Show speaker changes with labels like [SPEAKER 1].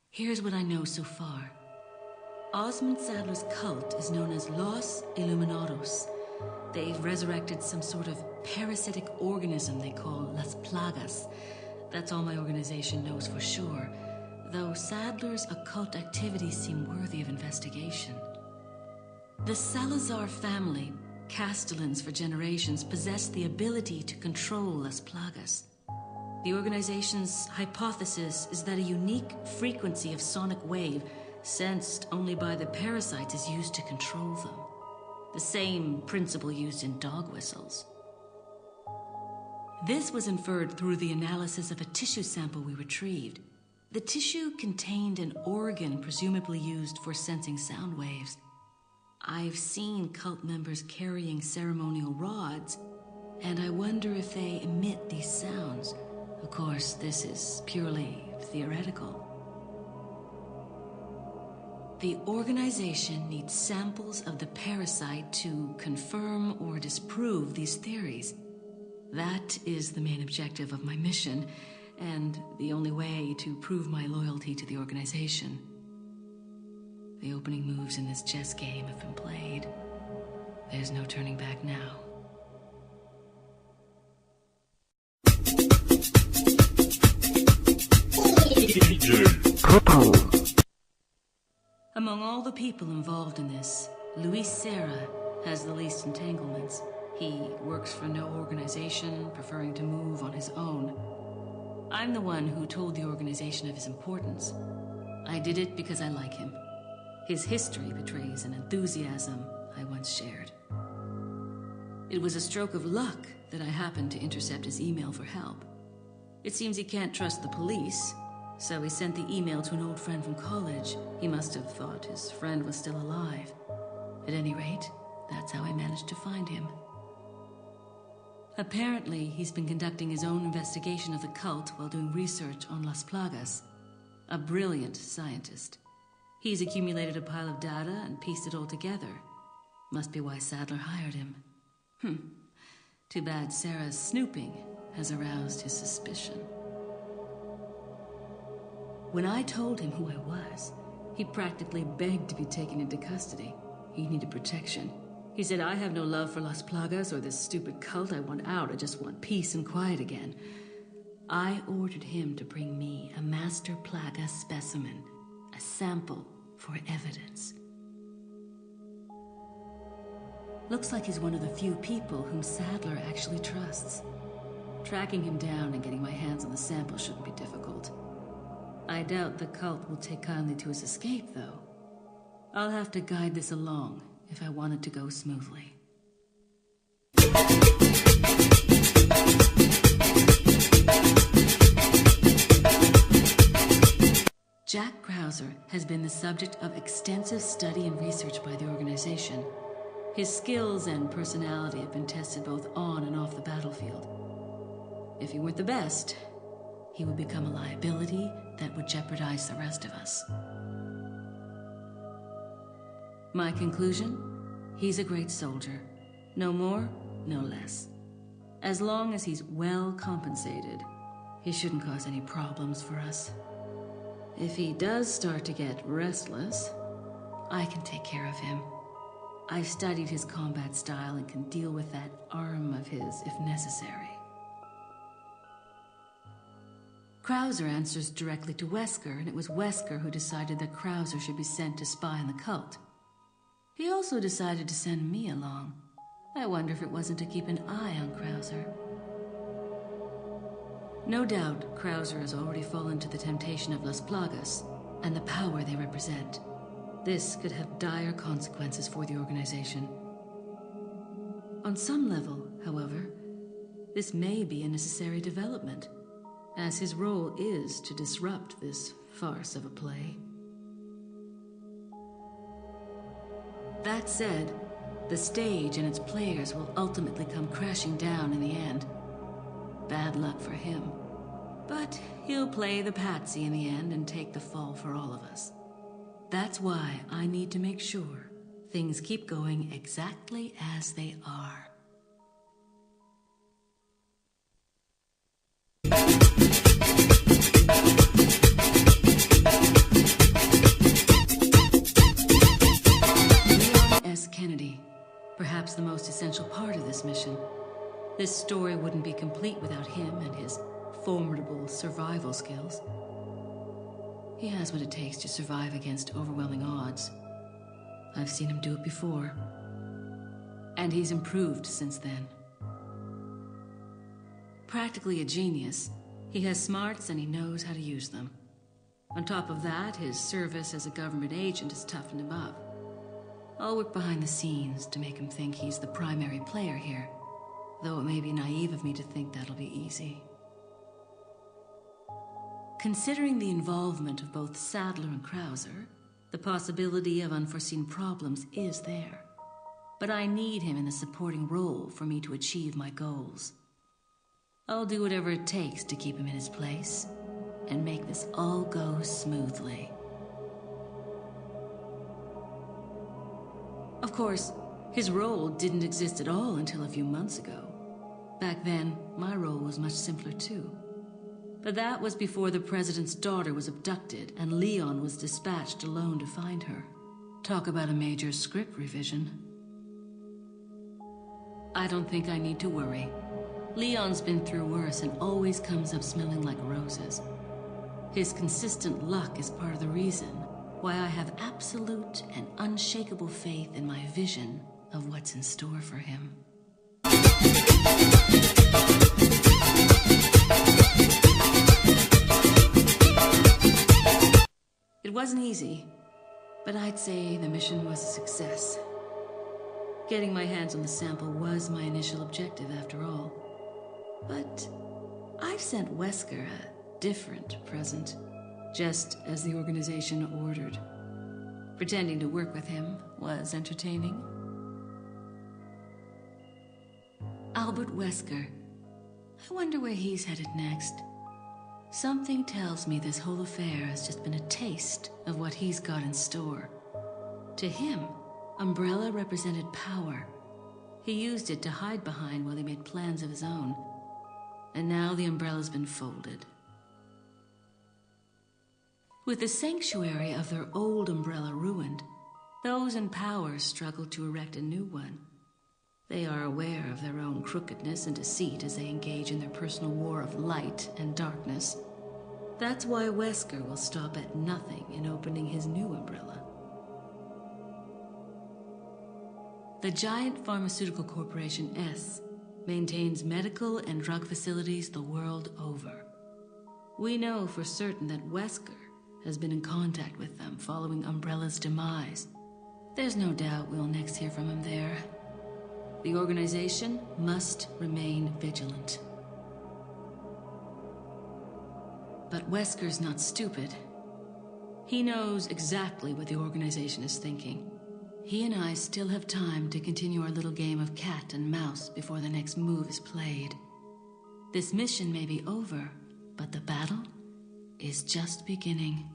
[SPEAKER 1] Here's what I know so far. Osmond Sadler's cult is known as Los Illuminados. They've resurrected some sort of parasitic organism they call Las Plagas. That's all my organization knows for sure, though Sadler's occult activities seem worthy of investigation. The Salazar family, Castellans for generations, possessed the ability to control Las Plagas. The organization's hypothesis is that a unique frequency of sonic wave, sensed only by the parasites, is used to control them. The same principle used in dog whistles. This was inferred through the analysis of a tissue sample we retrieved. The tissue contained an organ presumably used for sensing sound waves. I've seen cult members carrying ceremonial rods, and I wonder if they emit these sounds. Of course, this is purely theoretical. The organization needs samples of the parasite to confirm or disprove these theories. That is the main objective of my mission, and the only way to prove my loyalty to the organization. The opening moves in this chess game have been played. There's no turning back now. Among all the people involved in this, Luis Serra has the least entanglements. He works for no organization, preferring to move on his own. I'm the one who told the organization of his importance. I did it because I like him. His history betrays an enthusiasm I once shared. It was a stroke of luck that I happened to intercept his email for help. It seems he can't trust the police, so he sent the email to an old friend from college. He must have thought his friend was still alive. At any rate, that's how I managed to find him. Apparently, he's been conducting his own investigation of the cult while doing research on Las Plagas. A brilliant scientist. He's accumulated a pile of data and pieced it all together. Must be why Sadler hired him. Too bad Sarah's snooping has aroused his suspicion. When I told him who I was, he practically begged to be taken into custody. He needed protection. He said, I have no love for Las Plagas or this stupid cult. I want out. I just want peace and quiet again. I ordered him to bring me a master plaga specimen, a sample for evidence. Looks like he's one of the few people whom Sadler actually trusts. Tracking him down and getting my hands on the sample shouldn't be difficult. I doubt the cult will take kindly to his escape, though. I'll have to guide this along if I want it to go smoothly. Jack Krauser has been the subject of extensive study and research by the organization. His skills and personality have been tested both on and off the battlefield. If he weren't the best, he would become a liability that would jeopardize the rest of us. My conclusion? He's a great soldier. No more, no less. As long as he's well compensated, he shouldn't cause any problems for us. If he does start to get restless, I can take care of him. I've studied his combat style and can deal with that arm of his if necessary. Krauser answers directly to Wesker, and it was Wesker who decided that Krauser should be sent to spy on the cult. He also decided to send me along. I wonder if it wasn't to keep an eye on Krauser. No doubt, Krauser has already fallen to the temptation of Las Plagas and the power they represent. This could have dire consequences for the organization. On some level, however, this may be a necessary development, as his role is to disrupt this farce of a play. That said, the stage and its players will ultimately come crashing down in the end. Bad luck for him. But he'll play the patsy in the end and take the fall for all of us. That's why I need to make sure things keep going exactly as they are. This story wouldn't be complete without him and his formidable survival skills. He has what it takes to survive against overwhelming odds. I've seen him do it before. And he's improved since then. Practically a genius, he has smarts and he knows how to use them. On top of that, his service as a government agent has toughened him up. I'll work behind the scenes to make him think he's the primary player here, though it may be naive of me to think that'll be easy. Considering the involvement of both Sadler and Krauser, the possibility of unforeseen problems is there. But I need him in a supporting role for me to achieve my goals. I'll do whatever it takes to keep him in his place and make this all go smoothly. Of course, his role didn't exist at all until a few months ago. Back then, my role was much simpler too. But that was before the president's daughter was abducted and Leon was dispatched alone to find her. Talk about a major script revision. I don't think I need to worry. Leon's been through worse and always comes up smelling like roses. His consistent luck is part of the reason why I have absolute and unshakable faith in my vision of what's in store for him. It wasn't easy, but I'd say the mission was a success. Getting my hands on the sample was my initial objective after all. But I've sent Wesker a different present, just as the organization ordered. Pretending to work with him was entertaining. Albert Wesker. I wonder where he's headed next. Something tells me this whole affair has just been a taste of what he's got in store. To him, Umbrella represented power. He used it to hide behind while he made plans of his own. And now the Umbrella's been folded. With the sanctuary of their old Umbrella ruined, those in power struggle to erect a new one. They are aware of their own crookedness and deceit as they engage in their personal war of light and darkness. That's why Wesker will stop at nothing in opening his new Umbrella. The giant pharmaceutical corporation S maintains medical and drug facilities the world over. We know for certain that Wesker has been in contact with them following Umbrella's demise. There's no doubt we'll next hear from him there. The organization must remain vigilant. But Wesker's not stupid. He knows exactly what the organization is thinking. He and I still have time to continue our little game of cat and mouse before the next move is played. This mission may be over, but the battle is just beginning.